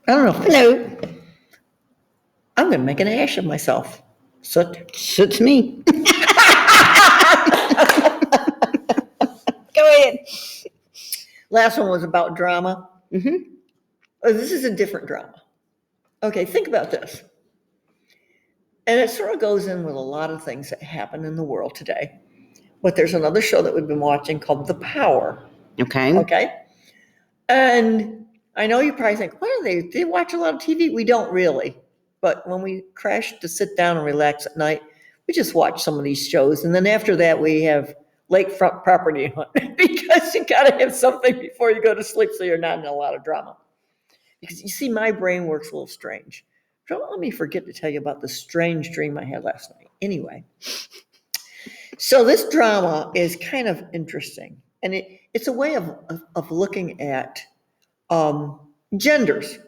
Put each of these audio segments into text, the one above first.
I don't know. Hello. I'm going to make an ash of myself. Soot. Suits me. Go ahead. Last one was about drama. Mm-hmm. Oh, this is a different drama. Okay, think about this. And it sort of goes in with a lot of things that happen in the world today. But there's another show that we've been watching called The Power. Okay. Okay? And I know you probably think, what are they? They watch a lot of TV? We don't really. But when we crash to sit down and relax at night, we just watch some of these shows. And then after that, we have lakefront property hunt because you got to have something before you go to sleep so you're not in a lot of drama. Because you see, my brain works a little strange. Don't let me forget to tell you about the strange dream I had last night. Anyway, so this drama is kind of interesting. And it's a way of looking at genders.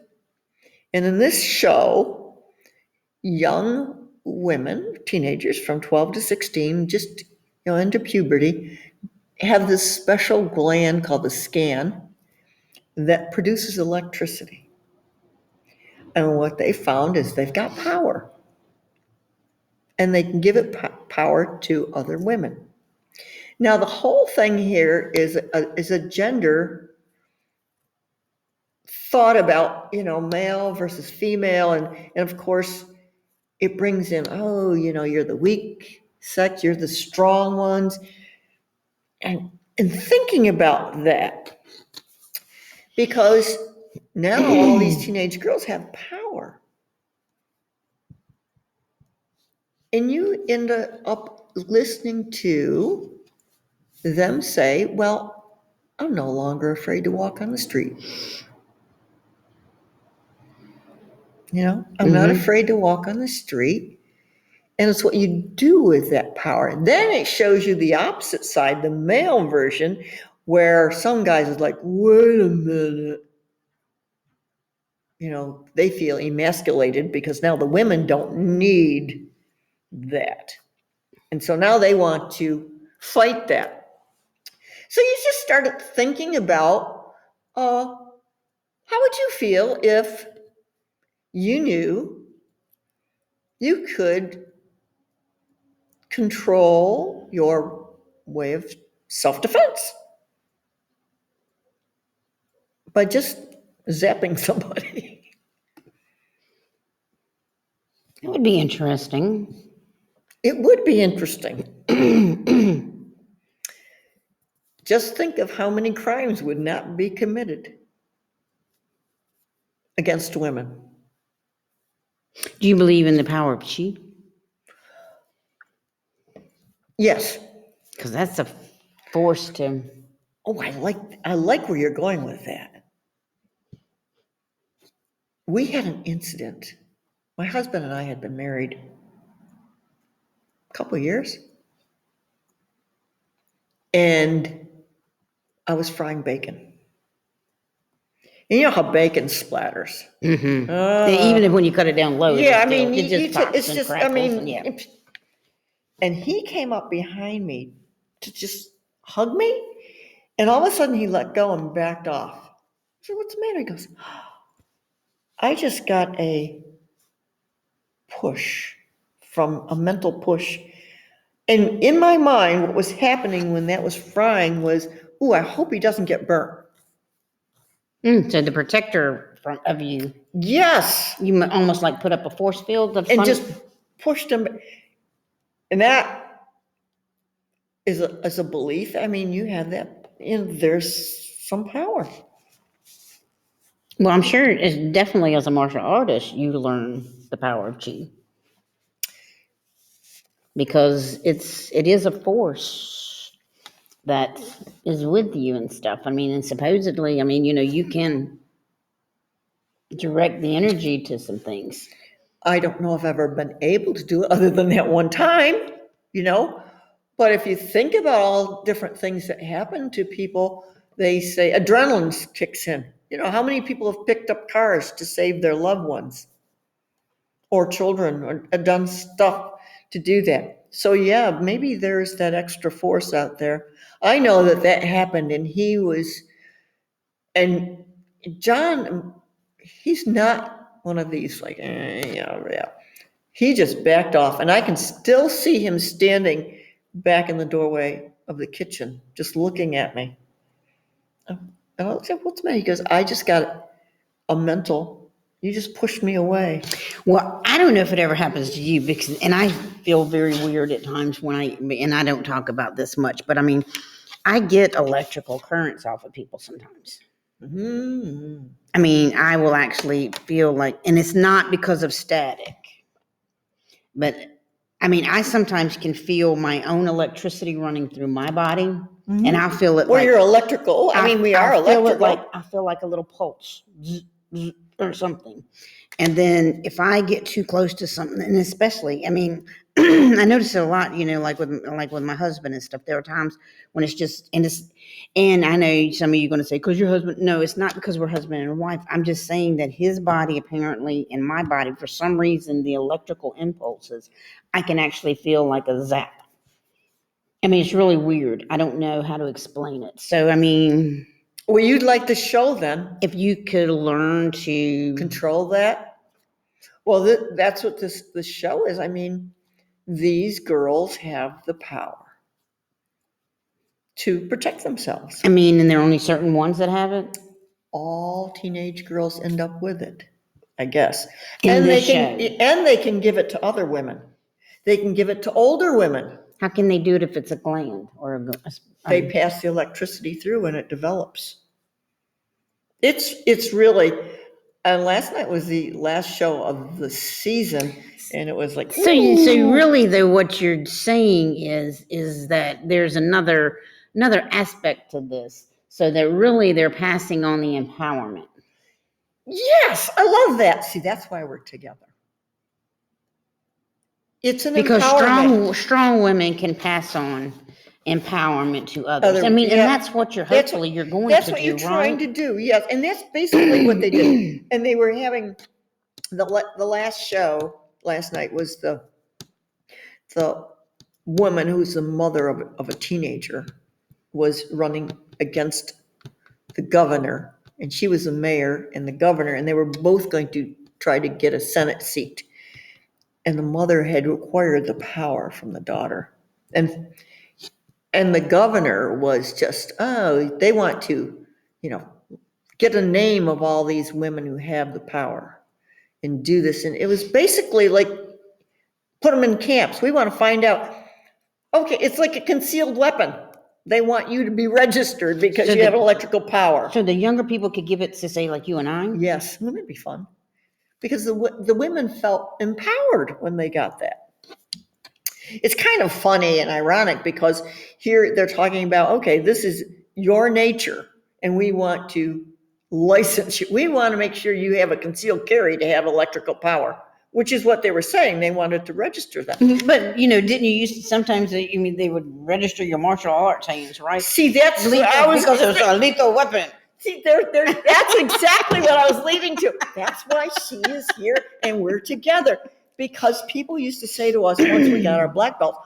And in this show, young women, teenagers from 12 to 16, just into puberty, have this special gland called the scan that produces electricity. And what they found is they've got power. And they can give it power to other women. Now, the whole thing here is a gender thought about, male versus female. And of course, it brings in, you're the weak sex, you're the strong ones. And thinking about that, because now all these teenage girls have power. And you end up listening to them say, well, I'm no longer afraid to walk on the street. I'm not afraid to walk on the street. And it's what you do with that power. Then it shows you the opposite side, the male version, where some guys is like, wait a minute. They feel emasculated because now the women don't need that. And so now they want to fight that. So you just started thinking about how would you feel if you knew you could control your way of self-defense by just zapping somebody? That would be interesting. It would be interesting. Just think of how many crimes would not be committed against women. Do you believe in the power of chi? Yes. Because that's a force to. Oh, I like where you're going with that. We had an incident. My husband and I had been married a couple of years. And I was frying bacon. And you know how bacon splatters. Mm-hmm. Even when you cut it down low. Yeah, it's just crackles. And he came up behind me to just hug me. And all of a sudden he let go and backed off. I said, what's the matter? He goes, I just got a push, from a mental push. And in my mind, what was happening when that was frying was, I hope he doesn't get burnt. So the protector of you. Yes. You almost like put up a force field of and just pushed him. And that is a belief. I mean, you have that, there's some power. Well, I'm sure it's definitely, as a martial artist, you learn the power of chi. Because it is a force that is with you and stuff. I mean, and supposedly, you can direct the energy to some things. I don't know if I've ever been able to do it other than that one time, But if you think about all different things that happen to people, they say adrenaline kicks in. How many people have picked up cars to save their loved ones or children, or done stuff to do that? So yeah, maybe there's that extra force out there. I know that happened, and John he's not one of these like, yeah. He just backed off, and I can still see him standing back in the doorway of the kitchen, just looking at me. And I was like, what's the matter? He goes, I just got a mental, you just pushed me away. Well, I don't know if it ever happens to you because, and I feel very weird at times when and I don't talk about this much, but I mean, I get electrical currents off of people sometimes. Mm-hmm. I mean, I will actually feel like, and it's not because of static, but I mean, I sometimes can feel my own electricity running through my body, and I feel it Well, like you're electrical. I mean, we are electrical. I feel like a little pulse zzz, zzz, or something. And then if I get too close to something, and especially, I mean, I notice it a lot, you know, like with my husband and stuff. There are times when it's just, and I know some of you are going to say, because your husband, no, it's not because we're husband and wife. I'm just saying that his body apparently, and my body, for some reason, the electrical impulses, I can actually feel like a zap. I mean, it's really weird. I don't know how to explain it. So, I mean, Well, you'd like to show then. if you could learn to control that. Well, that's what this show is. I mean, these girls have the power to protect themselves. I mean, and there are only certain ones that have it. All teenage girls end up with it, I guess. In this show. And they can give it to other women. They can give it to older women. How can they do it if it's a gland or They pass the electricity through and it develops. It's really, and last night was the last show of the season, and it was like, so really though, what you're saying is that there's another aspect to this, so that really they're passing on the empowerment. Yes, I love that. See, that's why we're together. It's an because empowerment. strong women can pass on empowerment to others. I mean, and that's what you're going to do. That's what you're trying to do. Yes, and that's basically what they did. And they were having the last show last night was the woman who's the mother of a teenager was running against the governor, and she was the mayor and the governor, and they were both going to try to get a Senate seat. And the mother had acquired the power from the daughter. And the governor was just, they want to, get a name of all these women who have the power and do this. And it was basically like, put them in camps. We want to find out, okay, it's like a concealed weapon. They want you to be registered because you have electrical power. So the younger people could give it to, say, like you and I? Yes, wouldn't it be fun? Because the women felt empowered when they got that. It's kind of funny and ironic because here they're talking about, okay, this is your nature, and we want to license you. We want to make sure you have a concealed carry to have electrical power, which is what they were saying. They wanted to register that. But, didn't you used to sometimes, they would register your martial arts hands, right? See, that's because it was a lethal weapon. See, that's exactly what I was leading to. That's why she is here and we're together. Because people used to say to us once we got our black belt,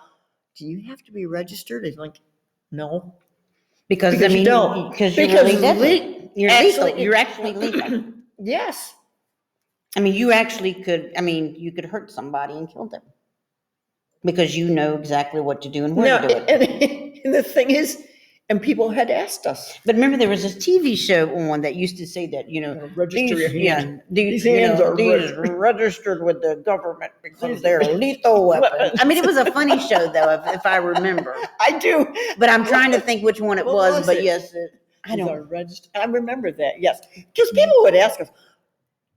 do you have to be registered? It's like, no. Because you don't. Because you're really you're lethal. You're actually lethal. Yes. I mean, you could hurt somebody and kill them. Because you know exactly what to do and where to do it. And the thing is, and people had asked us. But remember, there was a TV show on that used to say that, register your hands. These hands are registered with the government because they're lethal weapons. I mean, it was a funny show, though, if I remember. I do. But I'm trying to think which one it was. But yes, I don't. I remember that, yes. Because people would ask us,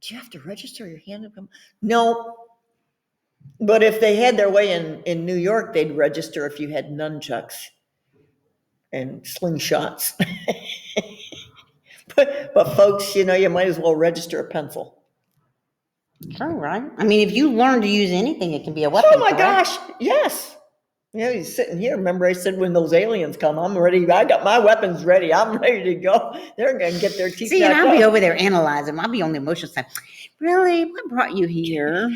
do you have to register your hand? No. But if they had their way in New York, they'd register if you had nunchucks and slingshots. but folks, you might as well register a pencil. All right. I mean, if you learn to use anything, it can be a weapon. Oh my gosh, yes. He's sitting here. Remember I said when those aliens come, I'm ready. I got my weapons ready. I'm ready to go. They're going to get their teeth. See, and I'll be over there analyzing. I'll be on the emotional side. Really? What brought you here?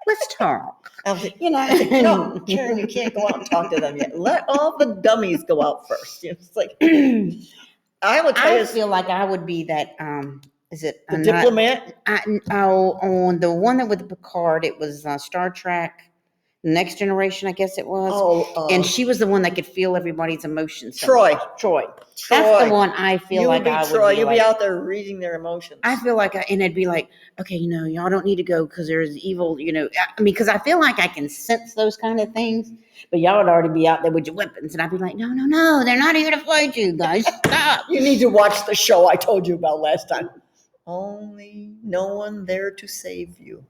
Let's talk. No, Karen, you can't go out and talk to them yet. Let all the dummies go out first. It's like, I would tell you. I feel like I would be that Is it The Diplomat? on the one that with Picard, it was Star Trek Next Generation, I guess it was. Oh, And she was the one that could feel everybody's emotions. So Troy. much. Troy. Troy. That's the one I feel You like would be I would Troy. be You'd like. be out there reading their emotions. I feel like, and I'd be like, okay, y'all don't need to go because there's evil, I mean, because I feel like I can sense those kind of things, but y'all would already be out there with your weapons, and I'd be like, no, they're not here to fight you guys. Stop. You need to watch the show I told you about last time. Only no one there to save you.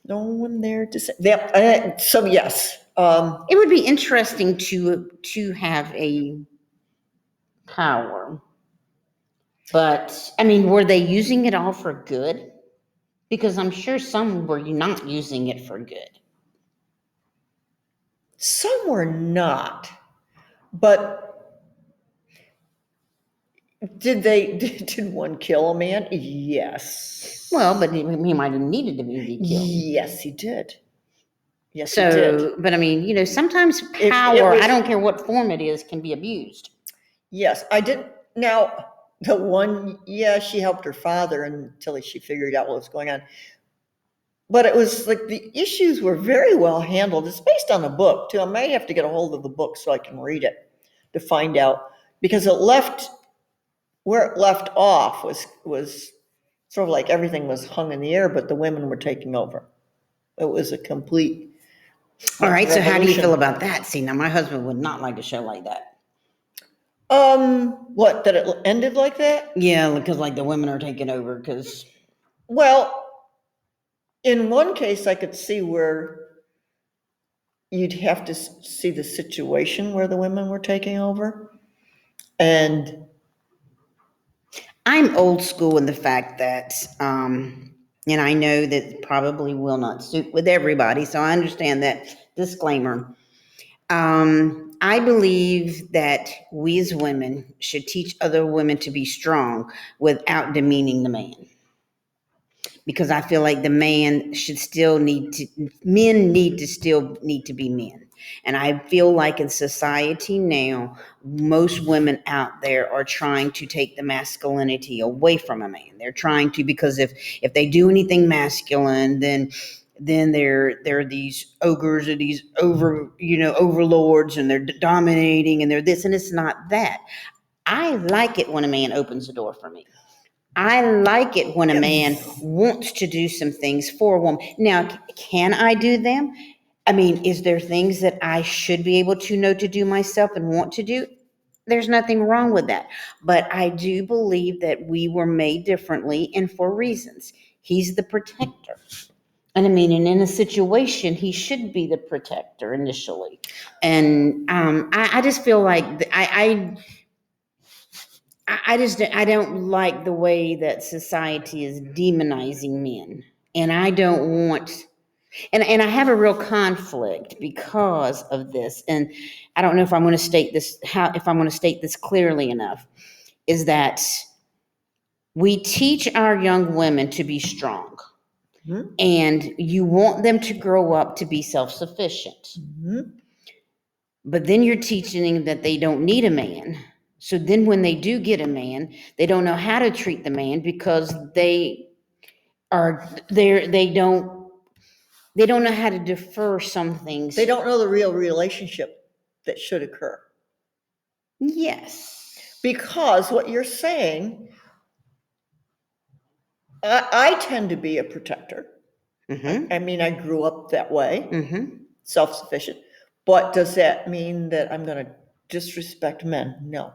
No one there to save. Yep. So yes. It would be interesting to have a power, but I mean, were they using it all for good? Because I'm sure some were not using it for good. Some were not, but did one kill a man? Yes. Well, but he might have needed to be killed. Yes, he did. Yes, he So, did. but I mean, sometimes power, I don't care what form it is, can be abused. Yes, I did. Now, the one, she helped her father until she figured out what was going on. But it was like the issues were very well handled. It's based on a book, too. I might have to get a hold of the book so I can read it to find out. Because where it left off was sort of like everything was hung in the air, but the women were taking over. It was a complete All right, so how do you revolution. feel about that? See, now my husband would not like a show like that. What, that it ended like that? Yeah, because like the women are taking over because. Well, in one case, I could see where you'd have to see the situation where the women were taking over. And I'm old school in the fact that, and I know that probably will not suit with everybody, so I understand that disclaimer. I believe that we as women should teach other women to be strong without demeaning the man. Because I feel like men need to still need to be men. And I feel like in society now, most women out there are trying to take the masculinity away from a man. They're trying to, because if they do anything masculine, then they're these ogres or these overlords, and they're dominating, and they're this, and it's not that. I like it when a man opens the door for me. I like it when a man wants to do some things for a woman. Now, can I do them? I mean, is there things that I should be able to know to do myself and want to do? There's nothing wrong with that. But I do believe that we were made differently and for reasons. He's the protector. And I mean, and in a situation, he should be the protector initially. And I just feel like I don't like the way that society is demonizing men. And I don't want, and I have a real conflict because of this. And I don't know if I'm going to state this, if I'm going to state this clearly enough, is that we teach our young women to be strong. Mm-hmm. And you want them to grow up to be self-sufficient. Mm-hmm. But then you're teaching them that they don't need a man. So then when they do get a man, they don't know how to treat the man because they don't know how to defer some things. They don't know the real relationship that should occur. Yes. Because what you're saying, I tend to be a protector. Mm-hmm. I mean, I grew up that way, mm-hmm. Self-sufficient. But does that mean that I'm going to disrespect men? No.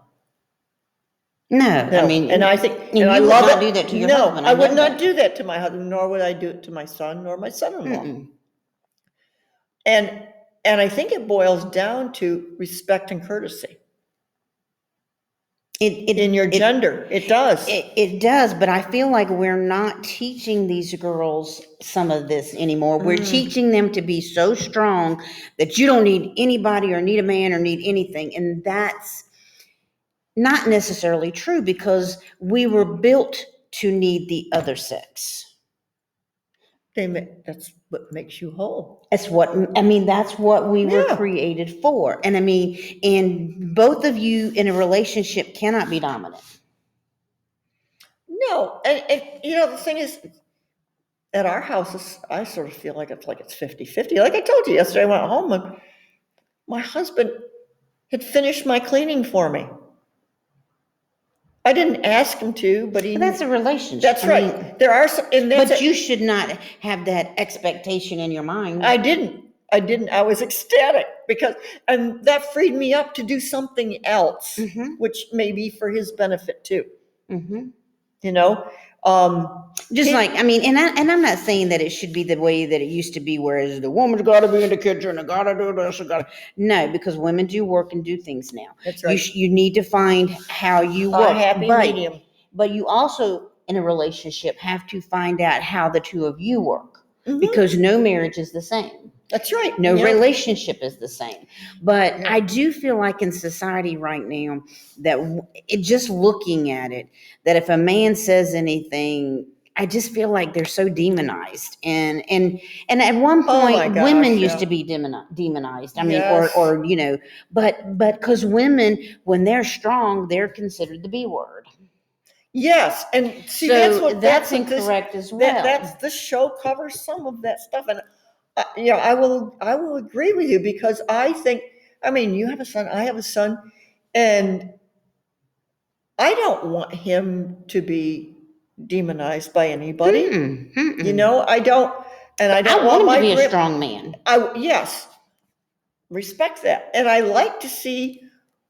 No, I mean, and I think, and I love it. Do that to your husband. I would not do that to my husband, nor would I do it to my son, nor my son-in-law. Mm-mm. And I think it boils down to respect and courtesy. In your gender, it does. It does, but I feel like we're not teaching these girls some of this anymore. We're teaching them to be so strong that you don't need anybody or need a man or need anything. And that's not necessarily true because we were built to need the other sex. That's what makes you whole. That's what we were created for. And I mean, and both of you in a relationship cannot be dominant. No, and you know, the thing is, at our house, I sort of feel like it's 50-50. Like I told you yesterday, I went home and my husband had finished my cleaning for me. I didn't ask him to, but But that's a relationship. that's I right. mean, There are some, and that's but it. you should not have that expectation in your mind. I didn't. I was ecstatic because, and that freed me up to do something else, Mhm. which may be for his benefit too. Mhm. You know, Just like, I mean, and I'm not saying that it should be the way that it used to be, whereas the woman's got to be in the kitchen, and got to do this, and got to. No, because women do work and do things now. that's right. You need to find how you A work, happy medium. but you also in a relationship have to find out how the two of you work, Mhm. because no marriage is the same. That's right. No Yeah. relationship is the same. But Yeah. I do feel like in society right now that just looking at it, that if a man says anything, I just feel like they're so demonized. And at one Oh my point, gosh, women yeah. used to be demonized. I mean, Yes. or you know, but because women, when they're strong, they're considered the B word. Yes, and see, So that's that's what this incorrect as well. that's this show covers some of that stuff, and you know, I will agree with you because I think, I mean, you have a son, I have a son, and I don't want him to be demonized by anybody. Mm-mm, You mm-mm. know, I don't, and I I don't want want him to my be a grip. strong man. Yes, respect that, and I like to see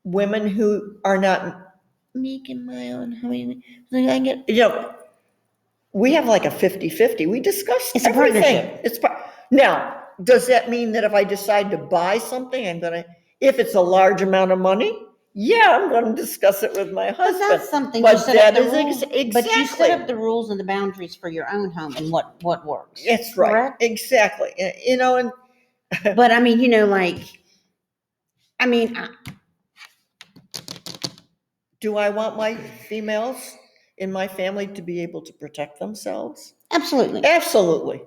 women who are not making my own. I mean, I get, you know, we have like a 50-50. We discuss It's a everything. partnership. Now, does that mean that if I decide to buy something, if it's a large amount of money, yeah, I'm gonna discuss it with my But husband. that's something you But set up that the is rules. But you set exactly, up the rules and the boundaries for your own home and what works. it's right, Correct? exactly. You know, and But I mean, you know, like, I mean, do I want my females in my family to be able to protect themselves? absolutely. Absolutely.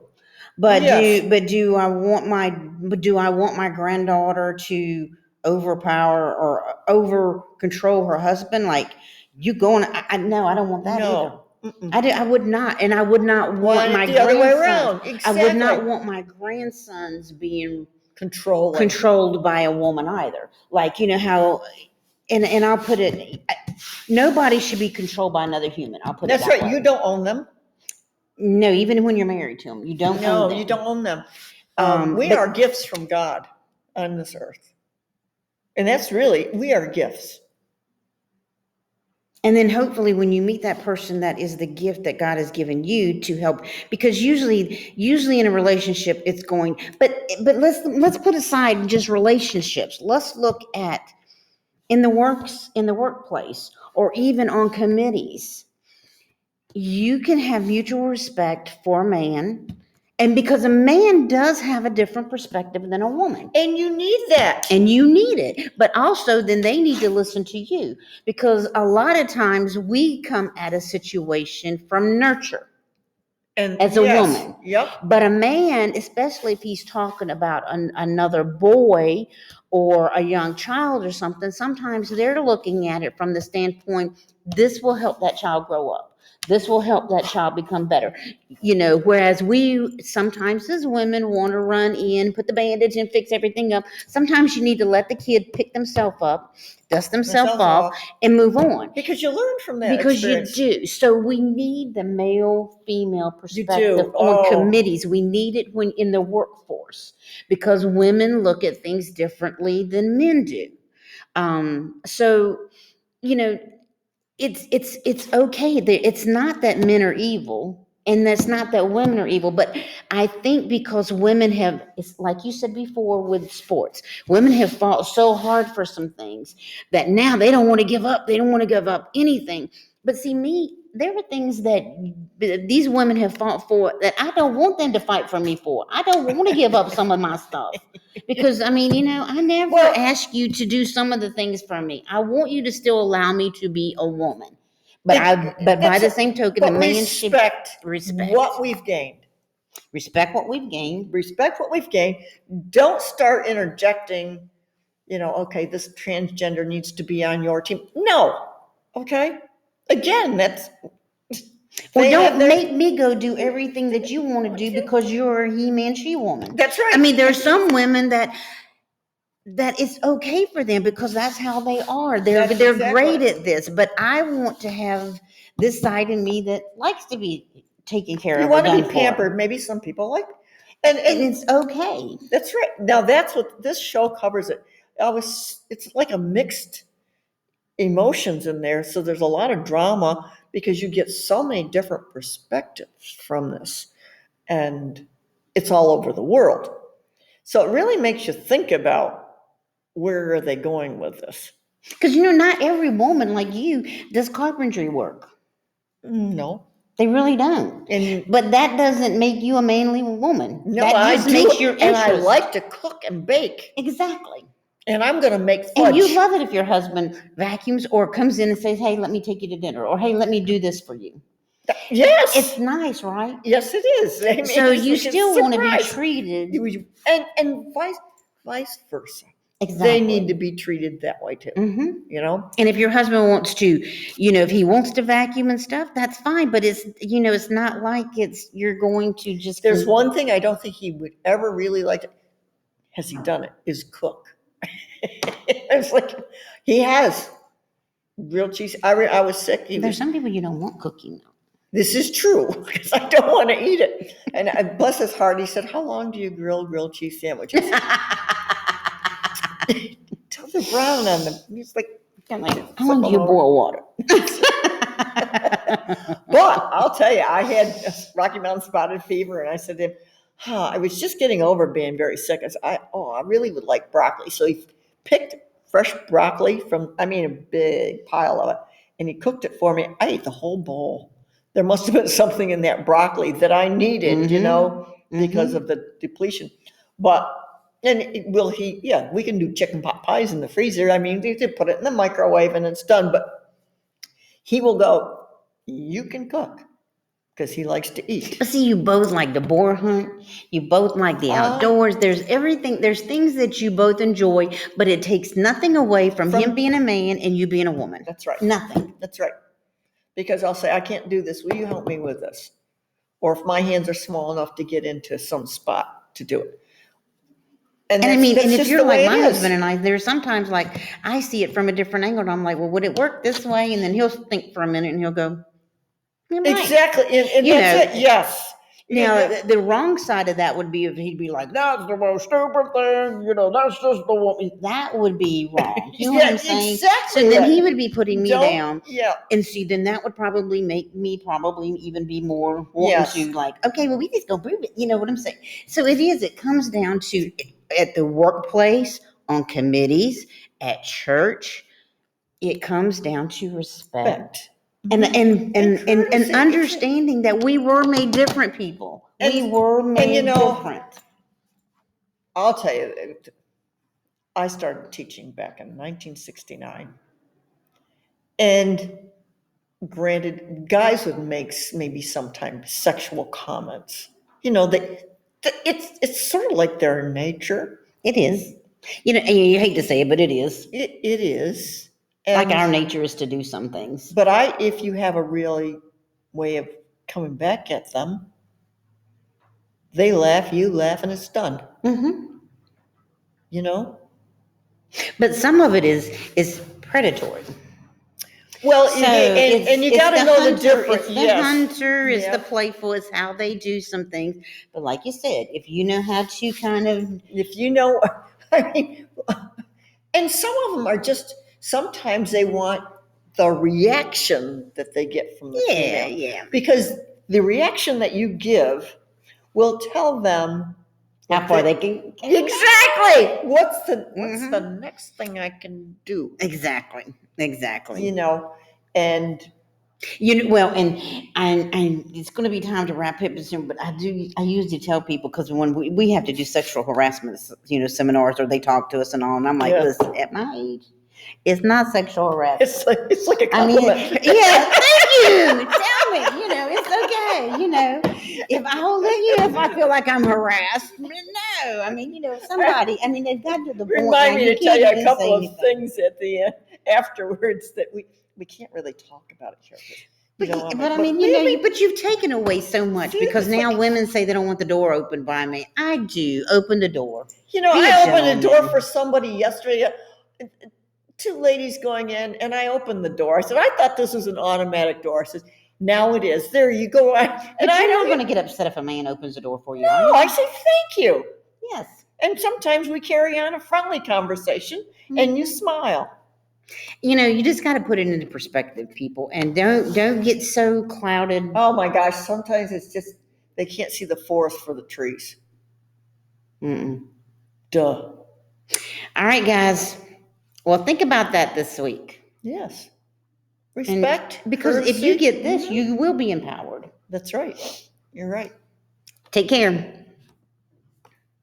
But Yes. do I want my granddaughter to overpower or over control her husband? Like, you going, no, I don't want that either. No. Mm-mm. I would not, and I would not want Want my it the other way grandsons. around. I would not Exactly. want my grandsons being Controlling. controlled by a woman either. Like, you know how, and I'll put it, nobody should be controlled by another human. I'll put it That's that right. way. You don't own them. No, even when you're married to them, you don't own No, them. you don't own them. We But are gifts from God on this earth. And that's really, we are gifts. and then hopefully when you meet that person, that is the gift that God has given you to help, because usually in a relationship it's going, but let's put aside just relationships. Let's look at in the workplace, or even on committees. You can have mutual respect for a man, and because a man does have a different perspective than a woman. And you need that. And you need it, but also then they need to listen to you, because a lot of times we come at a situation from nurture And as a yes, woman. yep. But a man, especially if he's talking about another boy or a young child or something, sometimes they're looking at it from the standpoint, this will help that child grow up. This will help that child become better. You know, whereas we sometimes as women want to run in, put the bandage and fix everything up. Sometimes you need to let the kid pick themselves up, dust themselves off, and move on. Because you learn from that Because experience. you do. So we need the male female You perspective do. on Oh. committees. We need it when in the workforce, because women look at things differently than men do. So you know, it's okay. It's not that men are evil, and that's not that women are evil. But I think because women have, it's like you said before with sports, women have fought so hard for some things that now they don't want to give up. They don't want to give up anything. But see, me, there are things that these women have fought for that I don't want them to fight for me for. I don't want to give up some of my stuff. Because I mean, you know, I never ask you to do some of the things for me. I want you to still allow me to be a woman. But by the same token, the man should respect what we've gained. Respect what we've gained. Respect what we've gained. Don't start interjecting, you know, okay, this transgender needs to be on your team. No. Okay. Again, Well, They have don't their, make me go do everything that you want to do because you're a he-man, she-woman. that's right. I mean, there are some women that it's okay for them because that's how they are. They're That's they're exactly. great at this, but I want to have this side in me that likes to be taken care You of or want to done be for. pampered. Maybe some people like, And it's okay. that's right. Now that's what this show covers. It's like a mixed emotions in there. So there's a lot of drama because you get so many different perspectives from this, and it's all over the world. So it really makes you think about where are they going with this? Because not every woman like you does carpentry work. No. They really don't. And But that doesn't make you a manly woman. no, That I just do, makes your and I interest. like to cook and bake, Exactly. and I'm going to make fudge. And you love it if your husband vacuums or comes in and says, hey, let me take you to dinner, or hey, let me do this for you. Yes. It's nice, right? Yes, it is. I mean, So it's you like a still want to be surprise. treated. And vice versa. Exactly. They need to be treated that way too. Mm-hmm. And if your husband wants to, if he wants to vacuum and stuff, that's fine. But it's not like you're going to just. There's one thing I don't think he would ever really like. Has he done it? Is cook. It's like he has grilled cheese. I was sick. There's some people you don't want cooking. This is true because I don't want to eat it. And bless his heart, he said, "How long do you grill grilled cheese sandwiches?" Till they're brown on them. He's like, how long do you boil water? But I'll tell you, I had Rocky Mountain spotted fever, and I said to him, I was just getting over being very sick. I said, I really would like broccoli. So he picked fresh broccoli a big pile of it, and he cooked it for me. I ate the whole bowl. There must have been something in that broccoli that I needed, because of the depletion. But, we can do chicken pot pies in the freezer. I mean, you can put it in the microwave and it's done. But he will go, you can cook. Because he likes to eat. But see, you both like the boar hunt. You both like the outdoors. There's everything. There's things that you both enjoy, but it takes nothing away from him being a man and you being a woman. That's right. Nothing. That's right. Because I'll say, I can't do this. Will you help me with this? Or if my hands are small enough to get into some spot to do it. And if you're like my husband and I, there's sometimes like I see it from a different angle. And I'm like, well, would it work this way? And then he'll think for a minute and he'll go, exactly. And that's it. Yes. Now, the wrong side of that would be if he'd be like, that's the most stupid thing, that's just the woman. That would be wrong. You know what I'm saying? Exactly. So then he would be putting me down. Yeah. And see, then that would probably make me even be more wanting to like, okay, well, we just go prove it. You know what I'm saying? So it comes down to at the workplace, on committees, at church, it comes down to respect. And understanding that we were made different people. We were made different. I'll tell you, I started teaching back in 1969. And granted, guys would make maybe sometimes sexual comments. It's sort of like their nature. It is. And you hate to say it, but it is. It is. Like our nature is to do some things. But if you have a really way of coming back at them, they laugh, you laugh, and it's done. Mm-hmm. But some of it is predatory. Well, and you got to know the difference. It's the hunter, it's the playful, it's how they do some things. But like you said, if you know how to kind of... and some of them are just, sometimes they want the reaction that they get from the female. Yeah. Because the reaction that you give will tell them how far they can. Exactly. What's the next thing I can do? Exactly. And and it's going to be time to wrap up soon. But I usually tell people, because when we have to do sexual harassment, seminars, or they talk to us and all, and I'm like, listen, at my age, it's not sexual harassment. It's like a compliment. Thank you. Tell me, it's okay. If I feel like I'm harassed, no. Somebody. They've got to the point. Remind me to tell you a couple of things at the end afterwards that we can't really talk about it here. You know, I'm But like, I but mean, really? but you've taken away so much because Seriously? now women say they don't want the door opened by me. I do. Open the door. You know, Be a I opened the door gentleman. for somebody yesterday, two ladies going in, and I opened the door. I said, I thought this was an automatic door. I said, now it is. There you go. And But I you're don't not going to get upset if a man opens the door for you, are know. you? I say, thank you. Yes. And sometimes we carry on a friendly conversation and you smile. You know, you just got to put it into perspective, people, and don't get so clouded. Oh my gosh, sometimes it's just they can't see the forest for the trees. Mm-mm. Duh. All right, guys. Well, think about that this week. Yes. And Respect, because if you courtesy. get this, you will be empowered. That's right. You're right. Take care.